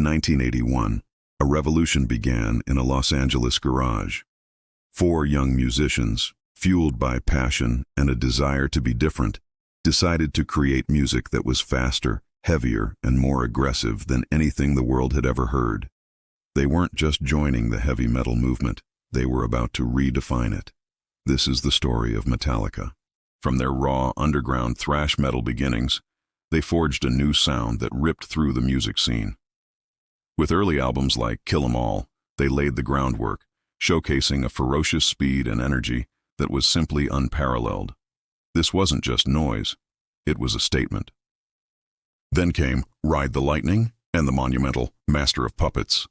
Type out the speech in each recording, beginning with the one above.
1981, a revolution began in a Los Angeles garage. Four young musicians, fueled by passion and a desire to be different, decided to create music that was faster, heavier, and more aggressive than anything the world had ever heard. They weren't just joining the heavy metal movement, they were about to redefine it. This is the story of Metallica. From their raw, underground thrash metal beginnings, they forged a new sound that ripped through the music scene. With early albums like Kill 'Em All, they laid the groundwork, showcasing a ferocious speed and energy that was simply unparalleled. This wasn't just noise, it was a statement. Then came Ride the Lightning and the monumental Master of Puppets,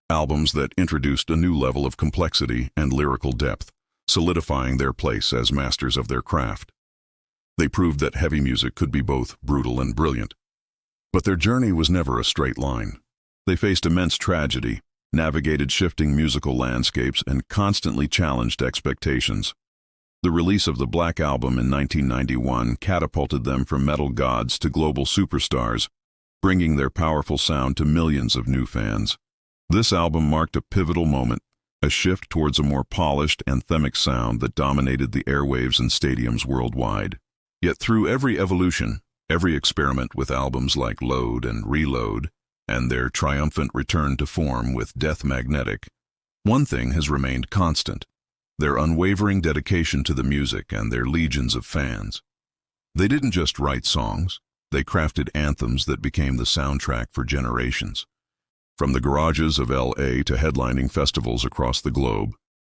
albums that introduced a new level of complexity and lyrical depth, solidifying their place as masters of their craft. They proved that heavy music could be both brutal and brilliant. But their journey was never a straight line. They faced immense tragedy, navigated shifting musical landscapes, and constantly challenged expectations. The release of the Black Album in 1991 catapulted them from metal gods to global superstars, bringing their powerful sound to millions of new fans. This album marked a pivotal moment, a shift towards a more polished, anthemic sound that dominated the airwaves and stadiums worldwide. Yet through every evolution, every experiment with albums like Load and Reload, and their triumphant return to form with Death Magnetic, one thing has remained constant: their unwavering dedication to the music and their legions of fans. They didn't just write songs, they crafted anthems that became the soundtrack for generations. From the garages of LA to headlining festivals across the globe,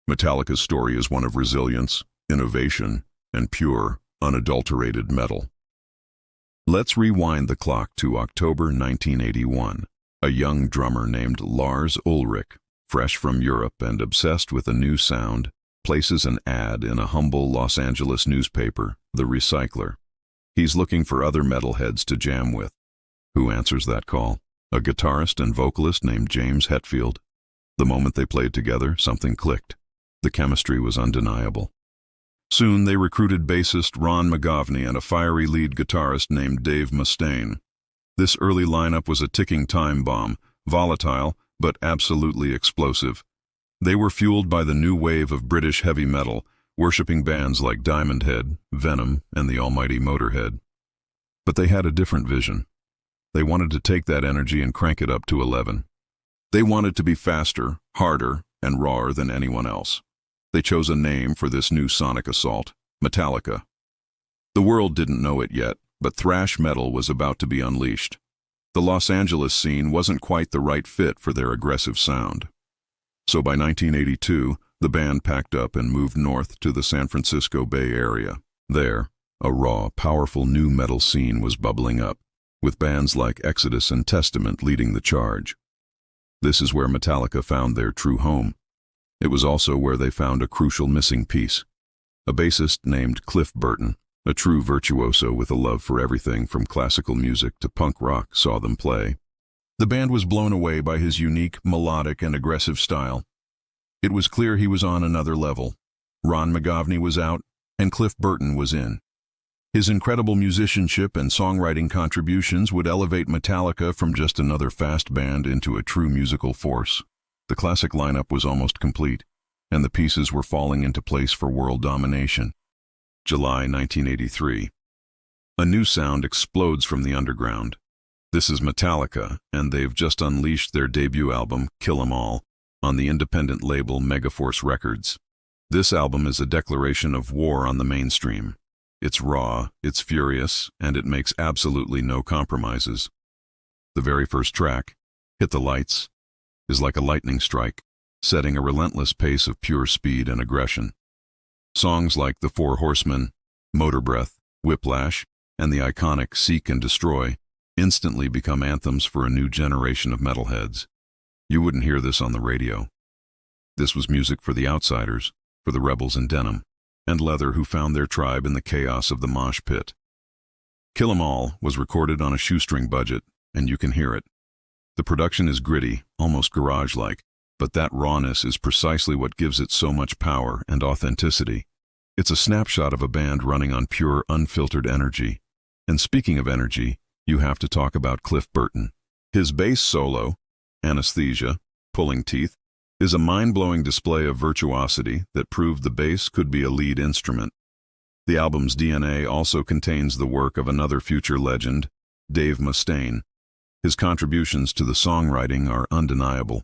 Metallica's story is one of resilience, innovation, and pure, unadulterated metal. Let's rewind the clock to October 1981. A young drummer named Lars Ulrich, fresh from Europe and obsessed with a new sound, places an ad in a humble Los Angeles newspaper, The Recycler. He's looking for other metalheads to jam with. Who answers that call? A guitarist and vocalist named James Hetfield. The moment they played together, something clicked. The chemistry was undeniable. Soon they recruited bassist Ron McGovney and a fiery lead guitarist named Dave Mustaine. This early lineup was a ticking time bomb, volatile but absolutely explosive. They were fueled by the new wave of British heavy metal, worshipping bands like Diamond Head, Venom, and the almighty Motorhead. But they had a different vision. They wanted to take that energy and crank it up to 11. They wanted to be faster, harder, and rawer than anyone else. They chose a name for this new sonic assault: Metallica. The world didn't know it yet, but thrash metal was about to be unleashed. The Los Angeles scene wasn't quite the right fit for their aggressive sound. So by 1982, the band packed up and moved north to the San Francisco Bay Area. There, a raw, powerful new metal scene was bubbling up, with bands like Exodus and Testament leading the charge. This is where Metallica found their true home. It was also where they found a crucial missing piece: a bassist named Cliff Burton, a true virtuoso with a love for everything from classical music to punk rock, saw them play. The band was blown away by his unique, melodic, and aggressive style. It was clear he was on another level. Ron McGovney was out, and Cliff Burton was in. His incredible musicianship and songwriting contributions would elevate Metallica from just another fast band into a true musical force. The classic lineup was almost complete, and the pieces were falling into place for world domination. July 1983. A new sound explodes from the underground. This is Metallica, and they've just unleashed their debut album, Kill 'Em All, on the independent label Megaforce Records. This album is a declaration of war on the mainstream. It's raw, it's furious, and it makes absolutely no compromises. The very first track, Hit the Lights, is like a lightning strike, setting a relentless pace of pure speed and aggression. Songs like The Four Horsemen, Motor Breath, Whiplash, and the iconic Seek and Destroy instantly become anthems for a new generation of metalheads. You wouldn't hear this on the radio. This was music for the outsiders, for the rebels in denim, and leather who found their tribe in the chaos of the mosh pit. Kill 'Em All was recorded on a shoestring budget, and you can hear it. The production is gritty, almost garage-like, but that rawness is precisely what gives it so much power and authenticity. It's a snapshot of a band running on pure, unfiltered energy. And speaking of energy, you have to talk about Cliff Burton. His bass solo, Anesthesia, Pulling Teeth, is a mind-blowing display of virtuosity that proved the bass could be a lead instrument. The album's DNA also contains the work of another future legend, Dave Mustaine. His contributions to the songwriting are undeniable.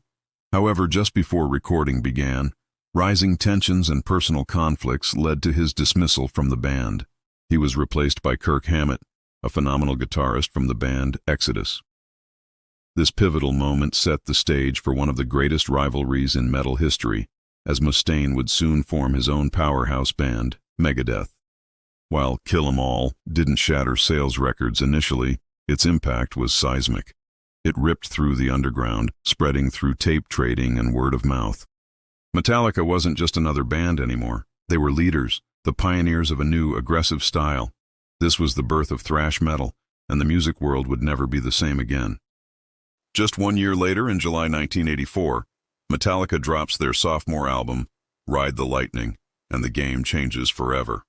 However, just before recording began, rising tensions and personal conflicts led to his dismissal from the band. He was replaced by Kirk Hammett, a phenomenal guitarist from the band Exodus. This pivotal moment set the stage for one of the greatest rivalries in metal history, as Mustaine would soon form his own powerhouse band, Megadeth. While Kill 'Em All didn't shatter sales records initially, its impact was seismic. It ripped through the underground, spreading through tape trading and word of mouth. Metallica wasn't just another band anymore. They were leaders, the pioneers of a new, aggressive style. This was the birth of thrash metal, and the music world would never be the same again. Just 1 year later, in July 1984, Metallica drops their sophomore album, Ride the Lightning, and the game changes forever.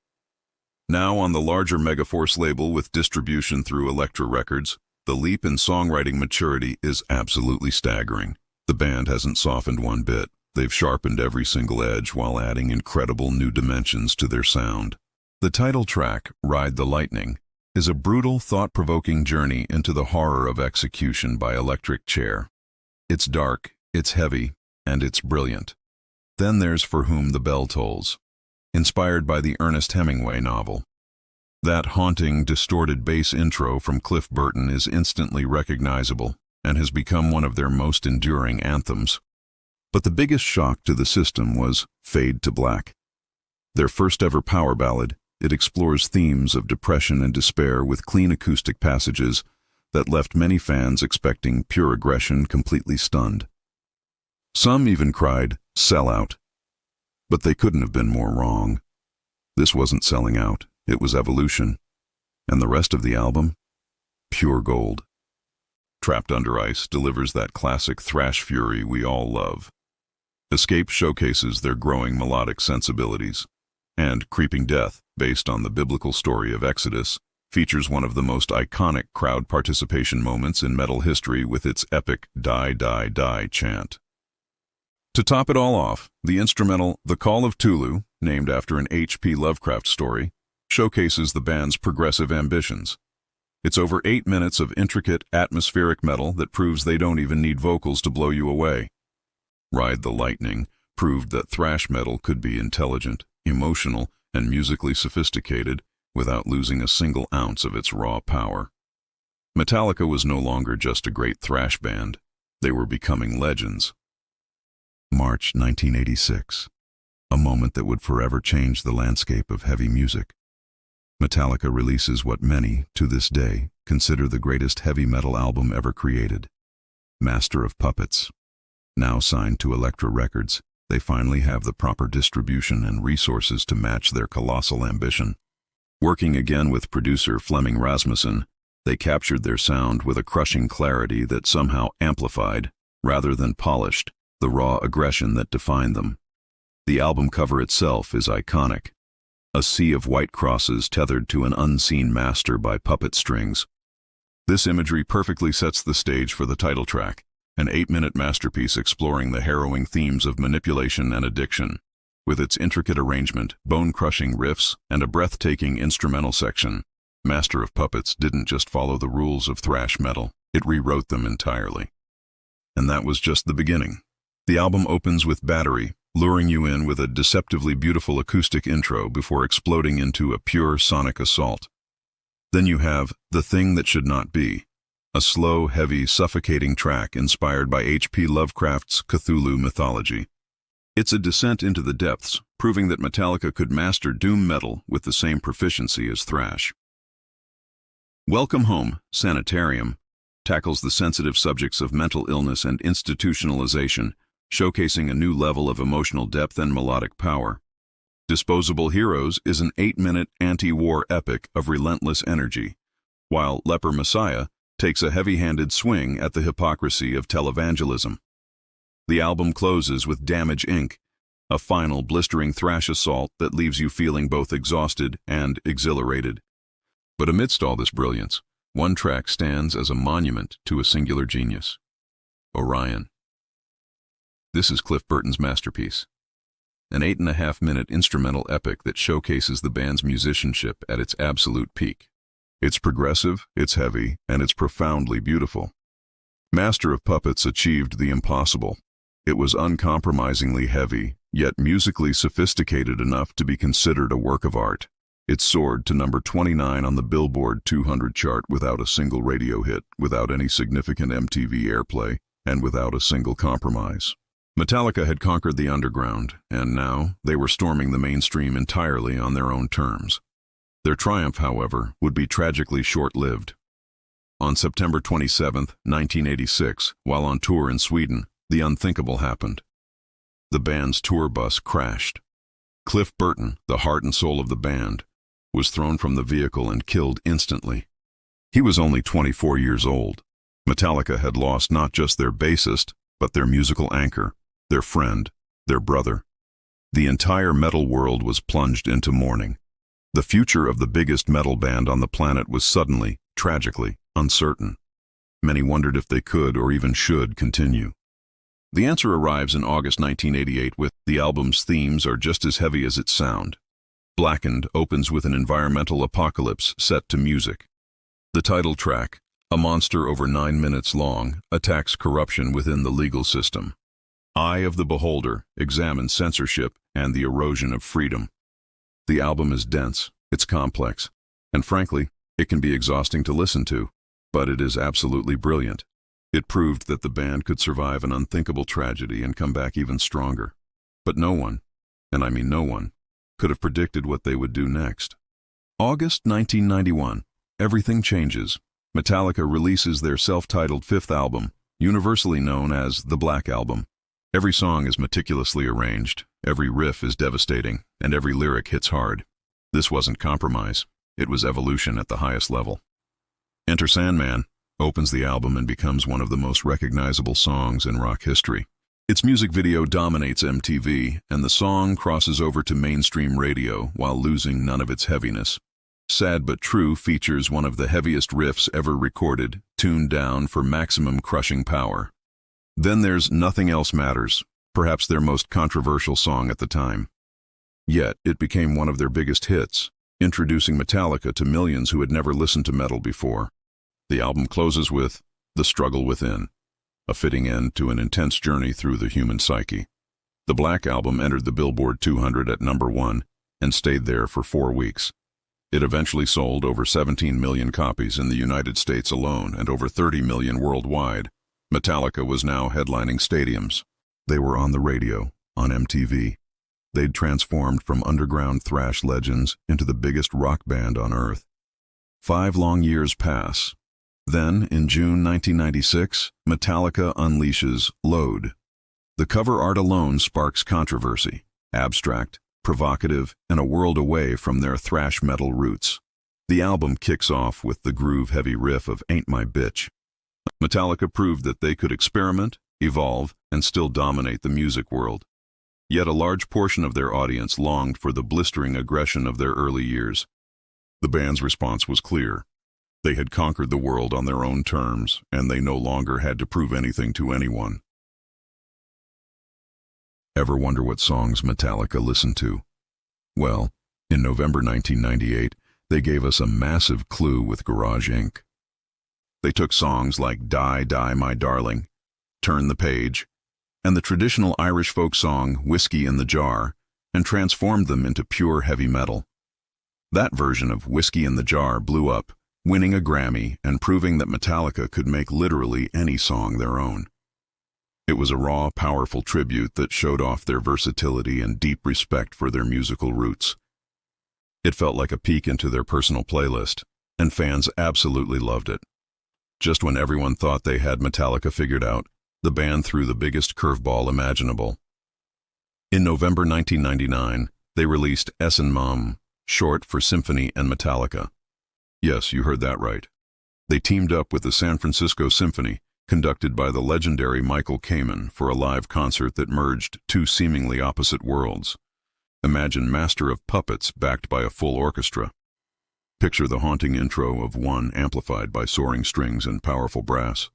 Now on the larger Megaforce label with distribution through Elektra Records, the leap in songwriting maturity is absolutely staggering. The band hasn't softened one bit. They've sharpened every single edge while adding incredible new dimensions to their sound. The title track, Ride the Lightning, is a brutal, thought-provoking journey into the horror of execution by electric chair. It's dark, it's heavy, and it's brilliant. Then there's For Whom the Bell Tolls, inspired by the Ernest Hemingway novel. That haunting, distorted bass intro from Cliff Burton is instantly recognizable and has become one of their most enduring anthems. But the biggest shock to the system was Fade to Black. Their first-ever power ballad, it explores themes of depression and despair with clean acoustic passages that left many fans expecting pure aggression completely stunned. Some even cried, "Sell out." But they couldn't have been more wrong. This wasn't selling out, it was evolution. And the rest of the album? Pure gold. Trapped Under Ice delivers that classic thrash fury we all love. Escape showcases their growing melodic sensibilities. And Creeping Death, based on the biblical story of Exodus, features one of the most iconic crowd participation moments in metal history with its epic "Die, Die, Die" chant. To top it all off, the instrumental The Call of Tulu, named after an H.P. Lovecraft story, showcases the band's progressive ambitions. It's over 8 minutes of intricate, atmospheric metal that proves they don't even need vocals to blow you away. Ride the Lightning proved that thrash metal could be intelligent, emotional, and musically sophisticated without losing a single ounce of its raw power. Metallica was no longer just a great thrash band. They were becoming legends. March 1986, a moment that would forever change the landscape of heavy music. Metallica releases what many, to this day, consider the greatest heavy metal album ever created, Master of Puppets. Now signed to Elektra Records, they finally have the proper distribution and resources to match their colossal ambition. Working again with producer Flemming Rasmussen, they captured their sound with a crushing clarity that somehow amplified, rather than polished, the raw aggression that defined them. The album cover itself is iconic. A sea of white crosses tethered to an unseen master by puppet strings. This imagery perfectly sets the stage for the title track, an 8-minute masterpiece exploring the harrowing themes of manipulation and addiction. With its intricate arrangement, bone-crushing riffs, and a breathtaking instrumental section, Master of Puppets didn't just follow the rules of thrash metal, it rewrote them entirely. And that was just the beginning. The album opens with Battery, luring you in with a deceptively beautiful acoustic intro before exploding into a pure sonic assault. Then you have The Thing That Should Not Be, a slow, heavy, suffocating track inspired by H.P. Lovecraft's Cthulhu mythology. It's a descent into the depths, proving that Metallica could master doom metal with the same proficiency as thrash. Welcome Home, Sanitarium, tackles the sensitive subjects of mental illness and institutionalization, showcasing a new level of emotional depth and melodic power. Disposable Heroes is an 8-minute anti-war epic of relentless energy, while Leper Messiah takes a heavy-handed swing at the hypocrisy of televangelism. The album closes with Damage Inc., a final blistering thrash assault that leaves you feeling both exhausted and exhilarated. But amidst all this brilliance, one track stands as a monument to a singular genius. Orion. This is Cliff Burton's masterpiece, an 8.5-minute instrumental epic that showcases the band's musicianship at its absolute peak. It's progressive, it's heavy, and it's profoundly beautiful. Master of Puppets achieved the impossible. It was uncompromisingly heavy, yet musically sophisticated enough to be considered a work of art. It soared to number 29 on the Billboard 200 chart without a single radio hit, without any significant MTV airplay, and without a single compromise. Metallica had conquered the underground, and now they were storming the mainstream entirely on their own terms. Their triumph, however, would be tragically short-lived. On September 27, 1986, while on tour in Sweden, the unthinkable happened. The band's tour bus crashed. Cliff Burton, the heart and soul of the band, was thrown from the vehicle and killed instantly. He was only 24 years old. Metallica had lost not just their bassist, but their musical anchor, their friend, their brother. The entire metal world was plunged into mourning. The future of the biggest metal band on the planet was suddenly, tragically, uncertain. Many wondered if they could or even should continue. The answer arrives in August 1988 with the album's themes are just as heavy as its sound. Blackened opens with an environmental apocalypse set to music. The title track, a monster over 9 minutes long, attacks corruption within the legal system. Eye of the Beholder examines censorship and the erosion of freedom. The album is dense, it's complex, and frankly, it can be exhausting to listen to, but it is absolutely brilliant. It proved that the band could survive an unthinkable tragedy and come back even stronger. But no one, and I mean no one, could have predicted what they would do next. August 1991, everything changes. Metallica releases their self-titled fifth album, universally known as the Black Album. Every song is meticulously arranged, every riff is devastating, and every lyric hits hard. This wasn't compromise, it was evolution at the highest level. Enter Sandman opens the album and becomes one of the most recognizable songs in rock history. Its music video dominates MTV, and the song crosses over to mainstream radio while losing none of its heaviness. Sad But True features one of the heaviest riffs ever recorded, tuned down for maximum crushing power. Then there's Nothing Else Matters, perhaps their most controversial song at the time. Yet, it became one of their biggest hits, introducing Metallica to millions who had never listened to metal before. The album closes with The Struggle Within, a fitting end to an intense journey through the human psyche. The Black Album entered the Billboard 200 at number 1 and stayed there for 4 weeks. It eventually sold over 17 million copies in the United States alone and over 30 million worldwide. Metallica was now headlining stadiums. They were on the radio, on MTV. They'd transformed from underground thrash legends into the biggest rock band on Earth. 5 long years pass. Then, in June 1996, Metallica unleashes Load. The cover art alone sparks controversy, abstract, provocative, and a world away from their thrash metal roots. The album kicks off with the groove-heavy riff of Ain't My Bitch. Metallica proved that they could experiment, evolve, and still dominate the music world. Yet a large portion of their audience longed for the blistering aggression of their early years. The band's response was clear. They had conquered the world on their own terms, and they no longer had to prove anything to anyone. Ever wonder what songs Metallica listened to? Well, in November 1998, they gave us a massive clue with Garage Inc. They took songs like Die, Die, My Darling, Turn the Page, and the traditional Irish folk song Whiskey in the Jar, and transformed them into pure heavy metal. That version of Whiskey in the Jar blew up, winning a Grammy and proving that Metallica could make literally any song their own. It was a raw, powerful tribute that showed off their versatility and deep respect for their musical roots. It felt like a peek into their personal playlist, and fans absolutely loved it. Just when everyone thought they had Metallica figured out, the band threw the biggest curveball imaginable. In November 1999, they released Sandman, short for Symphony and Metallica. Yes, you heard that right. They teamed up with the San Francisco Symphony, conducted by the legendary Michael Kamen, for a live concert that merged 2 seemingly opposite worlds. Imagine Master of Puppets backed by a full orchestra. Picture the haunting intro of one amplified by soaring strings and powerful brass.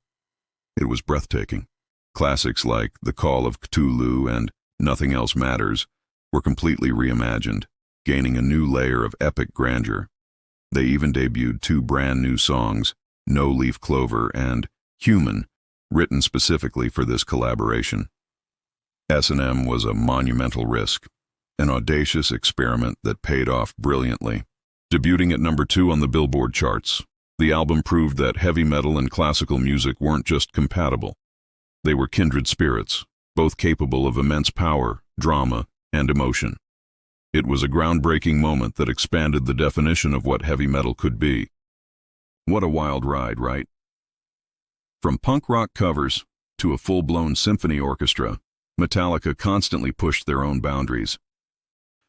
It was breathtaking. Classics like The Call of Cthulhu and Nothing Else Matters were completely reimagined, gaining a new layer of epic grandeur. They even debuted 2 brand new songs, No Leaf Clover and Human, written specifically for this collaboration. S&M was a monumental risk, an audacious experiment that paid off brilliantly. Debuting at number 2 on the Billboard charts, the album proved that heavy metal and classical music weren't just compatible. They were kindred spirits, both capable of immense power, drama, and emotion. It was a groundbreaking moment that expanded the definition of what heavy metal could be. What a wild ride, right? From punk rock covers to a full-blown symphony orchestra, Metallica constantly pushed their own boundaries.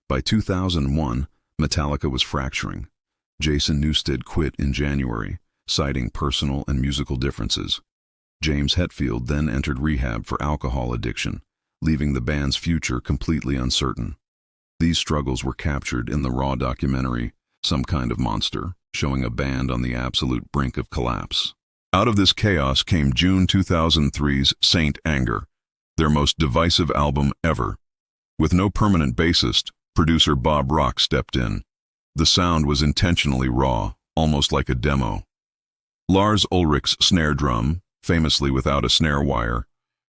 By 2001, Metallica was fracturing. Jason Newsted quit in January, citing personal and musical differences. James Hetfield then entered rehab for alcohol addiction, leaving the band's future completely uncertain. These struggles were captured in the Raw documentary, Some Kind of Monster, showing a band on the absolute brink of collapse. Out of this chaos came June 2003's Saint Anger, their most divisive album ever. With no permanent bassist, producer Bob Rock stepped in. The sound was intentionally raw, almost like a demo. Lars Ulrich's snare drum, famously without a snare wire,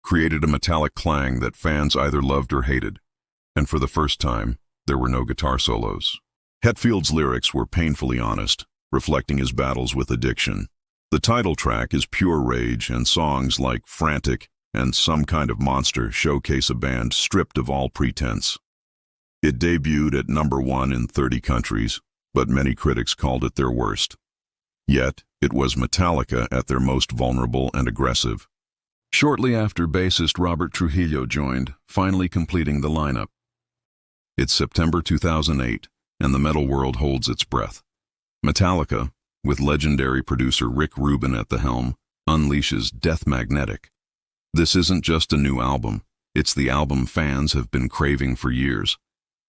created a metallic clang that fans either loved or hated. And for the first time, there were no guitar solos. Hetfield's lyrics were painfully honest, reflecting his battles with addiction. The title track is pure rage, and songs like Frantic and Some Kind of Monster showcase a band stripped of all pretense. It debuted at number 1 in 30 countries, but many critics called it their worst. Yet, it was Metallica at their most vulnerable and aggressive. Shortly after, bassist Robert Trujillo joined, finally completing the lineup. It's September 2008, and the metal world holds its breath. Metallica, with legendary producer Rick Rubin at the helm, unleashes Death Magnetic. This isn't just a new album, it's the album fans have been craving for years.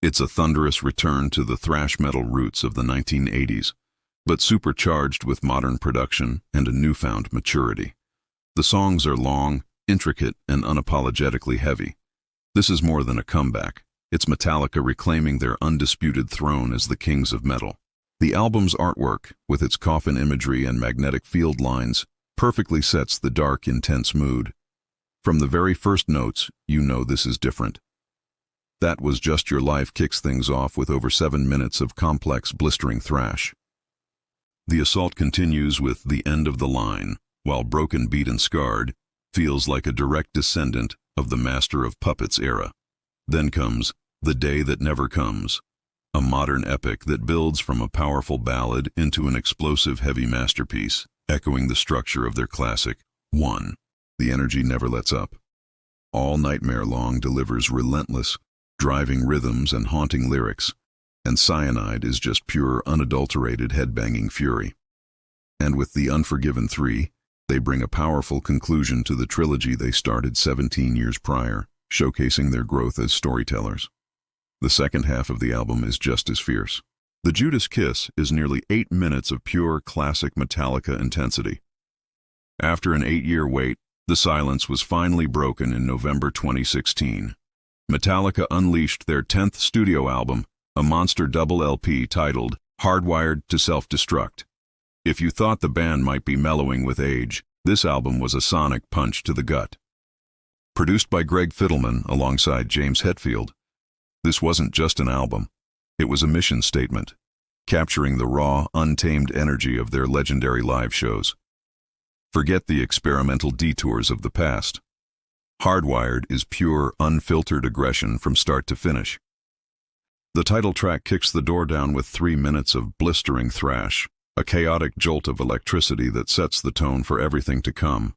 It's a thunderous return to the thrash metal roots of the 1980s, but supercharged with modern production and a newfound maturity. The songs are long, intricate, and unapologetically heavy. This is more than a comeback. It's Metallica reclaiming their undisputed throne as the kings of metal. The album's artwork, with its coffin imagery and magnetic field lines, perfectly sets the dark, intense mood. From the very first notes, you know this is different. That Was Just Your Life kicks things off with over 7 minutes of complex, blistering thrash. The assault continues with The End of the Line, while Broken Beat and Scarred feels like a direct descendant of the Master of Puppets era. Then comes The Day That Never Comes, a modern epic that builds from a powerful ballad into an explosive heavy masterpiece, echoing the structure of their classic, One. The energy never lets up. All Nightmare Long delivers relentless, driving rhythms and haunting lyrics, and Cyanide is just pure, unadulterated headbanging fury. And with The Unforgiven 3, they bring a powerful conclusion to the trilogy they started 17 years prior, showcasing their growth as storytellers. The second half of the album is just as fierce. The Judas Kiss is nearly 8 minutes of pure, classic Metallica intensity. After an 8-year wait, the silence was finally broken in November 2016. Metallica unleashed their 10th studio album, a monster double LP titled Hardwired to Self-Destruct. If you thought the band might be mellowing with age, this album was a sonic punch to the gut. Produced by Greg Fidelman alongside James Hetfield, this wasn't just an album, it was a mission statement, capturing the raw, untamed energy of their legendary live shows. Forget the experimental detours of the past. Hardwired is pure, unfiltered aggression from start to finish. The title track kicks the door down with 3 minutes of blistering thrash, a chaotic jolt of electricity that sets the tone for everything to come.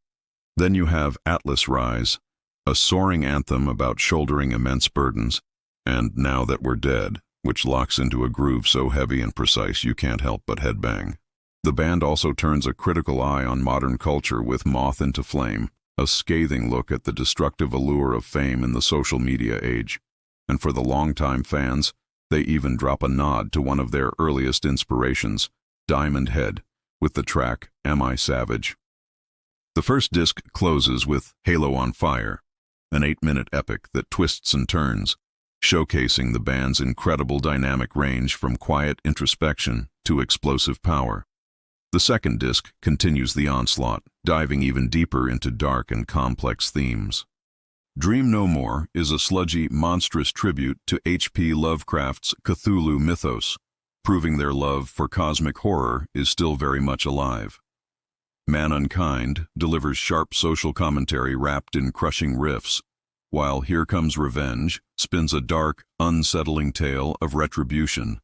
Then you have Atlas Rise, a soaring anthem about shouldering immense burdens, and Now That We're Dead, which locks into a groove so heavy and precise you can't help but headbang. The band also turns a critical eye on modern culture with Moth into Flame, a scathing look at the destructive allure of fame in the social media age. And for the longtime fans, they even drop a nod to one of their earliest inspirations, Diamond Head, with the track Am I Savage? The first disc closes with Halo on Fire, an 8-minute epic that twists and turns, showcasing the band's incredible dynamic range from quiet introspection to explosive power. The second disc continues the onslaught, diving even deeper into dark and complex themes. Dream No More is a sludgy, monstrous tribute to H.P. Lovecraft's Cthulhu mythos, proving their love for cosmic horror is still very much alive. Mankind delivers sharp social commentary wrapped in crushing riffs, while Here Comes Revenge spins a dark, unsettling tale of retribution.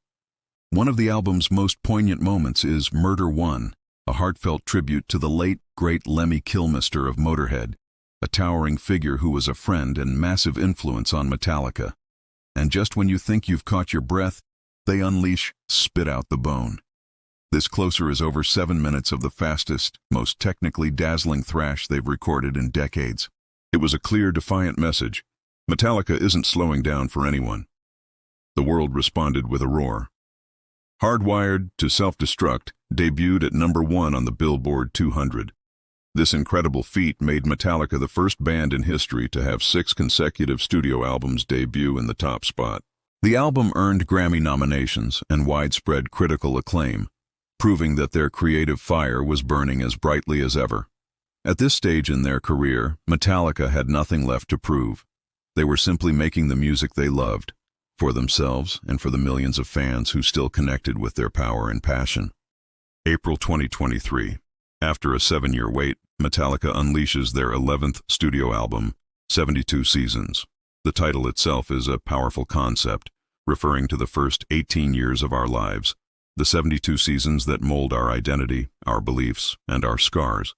One of the album's most poignant moments is Murder One, a heartfelt tribute to the late, great Lemmy Kilmister of Motorhead, a towering figure who was a friend and massive influence on Metallica. And just when you think you've caught your breath, they unleash Spit Out the Bone. This closer is over 7 minutes of the fastest, most technically dazzling thrash they've recorded in decades. It was a clear, defiant message. Metallica isn't slowing down for anyone. The world responded with a roar. Hardwired to Self-Destruct debuted at #1 on the Billboard 200. This incredible feat made Metallica the first band in history to have 6 consecutive studio albums debut in the top spot. The album earned Grammy nominations and widespread critical acclaim, proving that their creative fire was burning as brightly as ever. At this stage in their career, Metallica had nothing left to prove. They were simply making the music they loved, for themselves and for the millions of fans who still connected with their power and passion. April 2023. After a 7-year wait, Metallica unleashes their 11th studio album, 72 Seasons. The title itself is a powerful concept, referring to the first 18 years of our lives, the 72 seasons that mold our identity, our beliefs, and our scars.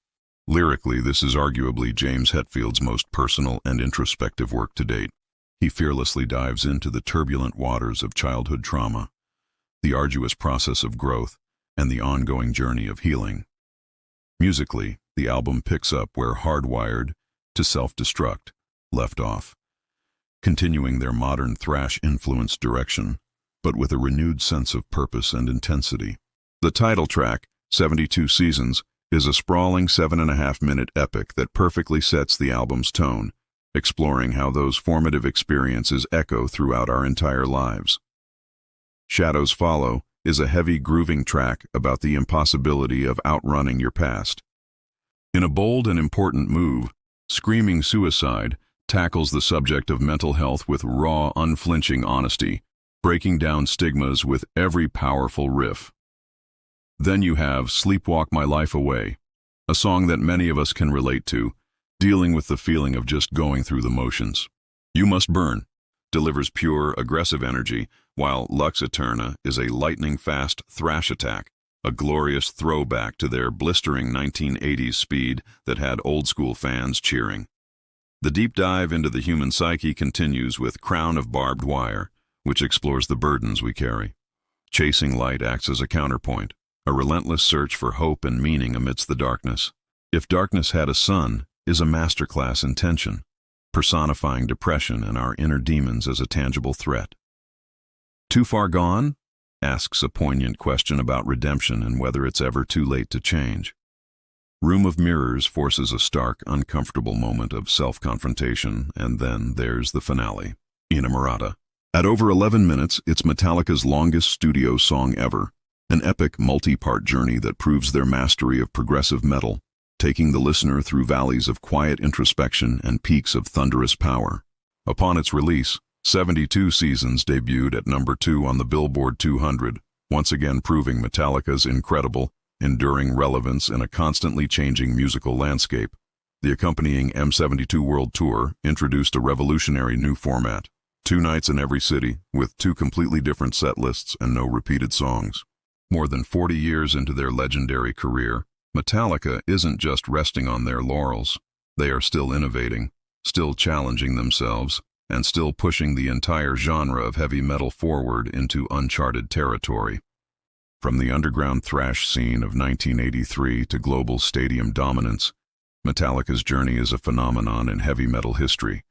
Lyrically, this is arguably James Hetfield's most personal and introspective work to date. He fearlessly dives into the turbulent waters of childhood trauma, the arduous process of growth, and the ongoing journey of healing. Musically, the album picks up where Hardwired to Self-Destruct left off, continuing their modern thrash-influenced direction, but with a renewed sense of purpose and intensity. The title track, 72 Seasons, is a sprawling 7.5-minute epic that perfectly sets the album's tone, exploring how those formative experiences echo throughout our entire lives. Shadows Follow is a heavy, grooving track about the impossibility of outrunning your past. In a bold and important move, Screaming Suicide tackles the subject of mental health with raw, unflinching honesty, breaking down stigmas with every powerful riff. Then you have Sleepwalk My Life Away, a song that many of us can relate to, dealing with the feeling of just going through the motions. You Must Burn delivers pure, aggressive energy, while Lux Eterna is a lightning-fast thrash attack, a glorious throwback to their blistering 1980s speed that had old-school fans cheering. The deep dive into the human psyche continues with Crown of Barbed Wire, which explores the burdens we carry. Chasing Light acts as a counterpoint, a relentless search for hope and meaning amidst the darkness. If Darkness Had a Sun is a masterclass in tension, personifying depression and our inner demons as a tangible threat. Too Far Gone asks a poignant question about redemption and whether it's ever too late to change. Room of Mirrors forces a stark, uncomfortable moment of self-confrontation, and then there's the finale, Inamorata. At over 11 minutes, it's Metallica's longest studio song ever, an epic multi-part journey that proves their mastery of progressive metal, taking the listener through valleys of quiet introspection and peaks of thunderous power. Upon its release, 72 Seasons debuted at #2 on the Billboard 200, once again proving Metallica's incredible, enduring relevance in a constantly changing musical landscape. The accompanying M72 World Tour introduced a revolutionary new format, 2 nights in every city, with 2 completely different set lists and no repeated songs. More than 40 years into their legendary career, Metallica isn't just resting on their laurels. They are still innovating, still challenging themselves, and still pushing the entire genre of heavy metal forward into uncharted territory. From the underground thrash scene of 1983 to global stadium dominance, Metallica's journey is a phenomenon in heavy metal history.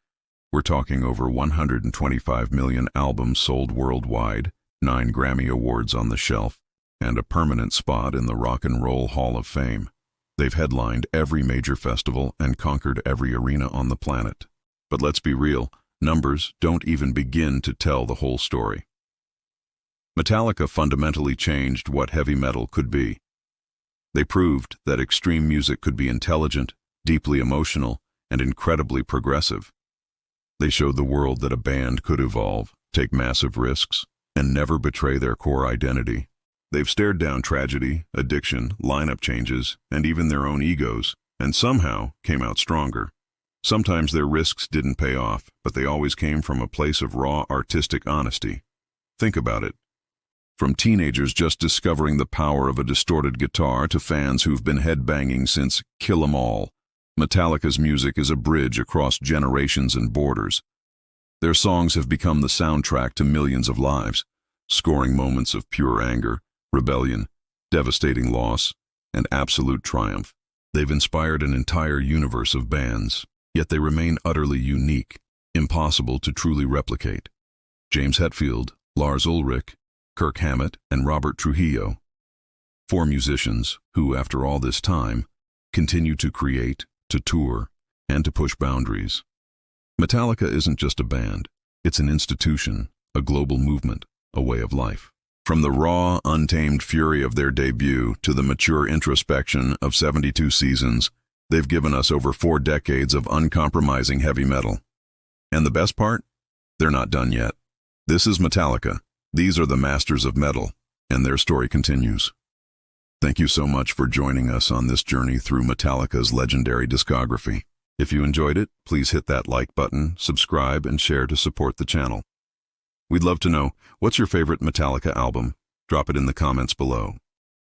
We're talking over 125 million albums sold worldwide, 9 Grammy Awards on the shelf, and a permanent spot in the Rock and Roll Hall of Fame. They've headlined every major festival and conquered every arena on the planet. But let's be real, numbers don't even begin to tell the whole story. Metallica fundamentally changed what heavy metal could be. They proved that extreme music could be intelligent, deeply emotional, and incredibly progressive. They showed the world that a band could evolve, take massive risks, and never betray their core identity. They've stared down tragedy, addiction, lineup changes, and even their own egos, and somehow came out stronger. Sometimes their risks didn't pay off, but they always came from a place of raw artistic honesty. Think about it. From teenagers just discovering the power of a distorted guitar to fans who've been headbanging since Kill 'Em All, Metallica's music is a bridge across generations and borders. Their songs have become the soundtrack to millions of lives, scoring moments of pure anger, rebellion, devastating loss, and absolute triumph. They've inspired an entire universe of bands, yet they remain utterly unique, impossible to truly replicate. James Hetfield, Lars Ulrich, Kirk Hammett, and Robert Trujillo. 4 musicians who, after all this time, continue to create, to tour, and to push boundaries. Metallica isn't just a band, it's an institution, a global movement, a way of life. From the raw, untamed fury of their debut to the mature introspection of 72 seasons, they've given us over 4 decades of uncompromising heavy metal. And the best part? They're not done yet. This is Metallica. These are the masters of metal, and their story continues. Thank you so much for joining us on this journey through Metallica's legendary discography. If you enjoyed it, please hit that like button, subscribe, and share to support the channel. We'd love to know, what's your favorite Metallica album? Drop it in the comments below.